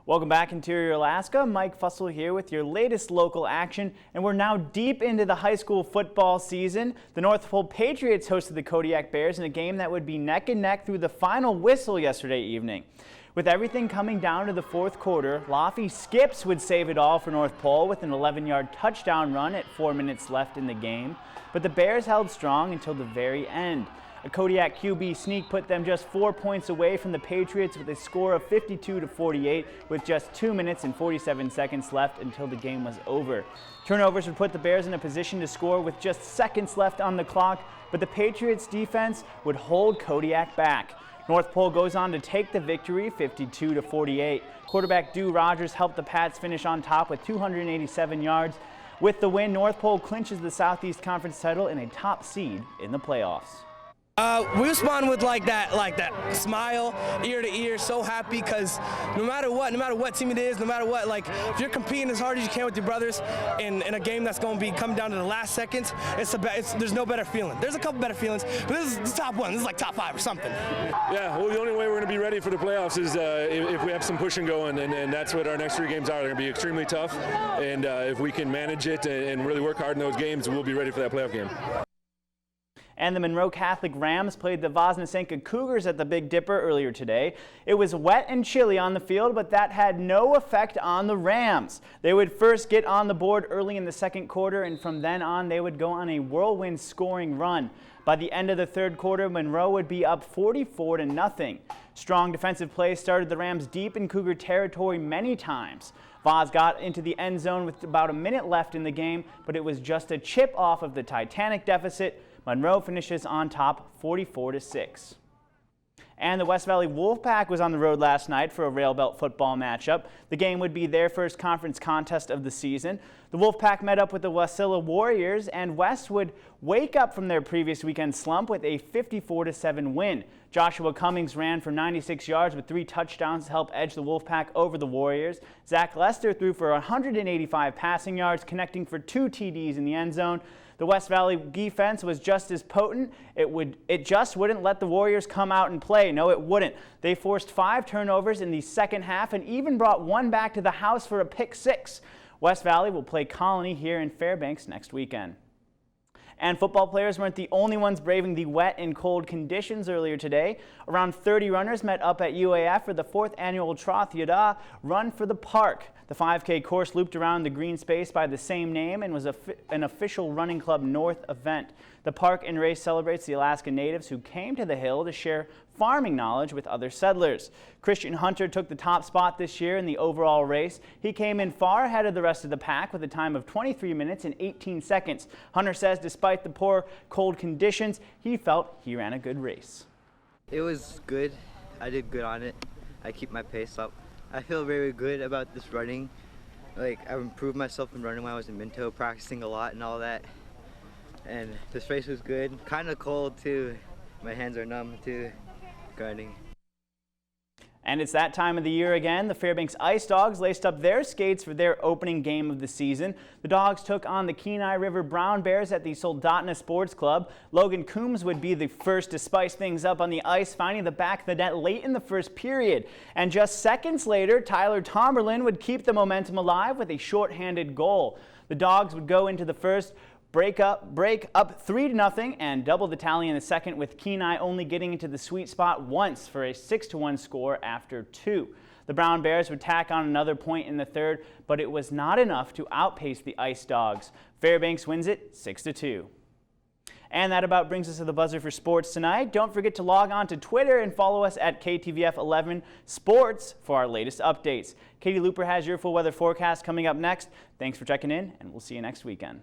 Welcome back, Interior Alaska. Mike Fussell here with your latest local action, and we're now deep into the high school football season. The North Pole Patriots hosted the Kodiak Bears in a game that would be neck and neck through the final whistle yesterday evening. With everything coming down to the fourth quarter, Laffy Skips would save it all for North Pole with an 11-yard touchdown run at 4 minutes left in the game, but the Bears held strong until the very end. A Kodiak QB sneak put them just 4 points away from the Patriots with a score of 52-48 with just 2 minutes and 47 seconds left until the game was over. Turnovers would put the Bears in a position to score with just seconds left on the clock, but the Patriots defense would hold Kodiak back. North Pole goes on to take the victory 52-48. Quarterback Dew Rogers helped the Pats finish on top with 287 yards. With the win, North Pole clinches the Southeast Conference title and a top seed in the playoffs. We respond with like that smile, ear to ear, so happy because no matter what team it is, no matter what, like if you're competing as hard as you can with your brothers in a game that's going to be coming down to the last seconds, there's no better feeling. There's a couple better feelings, but this is the top one. This is like top 5 or something. Yeah, well, the only way we're going to be ready for the playoffs is if we have some pushing going, and that's what our next 3 games are. They're going to be extremely tough, and if we can manage it and really work hard in those games, we'll be ready for that playoff game. And the Monroe Catholic Rams played the Voznesenka Cougars at the Big Dipper earlier today. It was wet and chilly on the field, but that had no effect on the Rams. They would first get on the board early in the second quarter, and from then on they would go on a whirlwind scoring run. By the end of the third quarter, Monroe would be up 44-0. Strong defensive play started the Rams deep in Cougar territory many times. Voz got into the end zone with about a minute left in the game, but it was just a chip off of the Titanic deficit. Monroe finishes on top 44-6. And the West Valley Wolfpack was on the road last night for a Rail Belt football matchup. The game would be their first conference contest of the season. The Wolfpack met up with the Wasilla Warriors, and West would wake up from their previous weekend slump with a 54-7 win. Joshua Cummings ran for 96 yards with 3 touchdowns to help edge the Wolfpack over the Warriors. Zach Lester threw for 185 passing yards, connecting for 2 TDs in the end zone. The West Valley defense was just as potent. It just wouldn't let the Warriors come out and play. No, it wouldn't. They forced 5 turnovers in the second half and even brought 1 back to the house for a pick 6. West Valley will play Colony here in Fairbanks next weekend. And football players weren't the only ones braving the wet and cold conditions earlier today. Around 30 runners met up at UAF for the 4th annual Troth Yada Run for the Park. The 5K course looped around the green space by the same name and was an official Running Club North event. The park and race celebrates the Alaska Natives who came to the hill to share farming knowledge with other settlers. Christian Hunter took the top spot this year in the overall race. He came in far ahead of the rest of the pack with a time of 23 minutes and 18 seconds. Hunter says despite the poor cold conditions, he felt he ran a good race. It was good. I did good on it. I keep my pace up. I feel very good about this running. Like, I've improved myself in running when I was in Minto, practicing a lot and all that. And this race was good. Kind of cold too. My hands are numb too, grinding. And it's that time of the year again. The Fairbanks Ice Dogs laced up their skates for their opening game of the season. The Dogs took on the Kenai River Brown Bears at the Soldotna Sports Club. Logan Coombs would be the first to spice things up on the ice, finding the back of the net late in the first period. And just seconds later, Tyler Tomberlin would keep the momentum alive with a shorthanded goal. The Dogs would go into the first, break up 3-0 and double the tally in the second, with Kenai only getting into the sweet spot once for a 6-1 score after 2. The Brown Bears would tack on another point in the third, but it was not enough to outpace the Ice Dogs. Fairbanks wins it 6-2. And that about brings us to the buzzer for sports tonight. Don't forget to log on to Twitter and follow us at KTVF11 Sports for our latest updates. Katie Looper has your full weather forecast coming up next. Thanks for checking in, and we'll see you next weekend.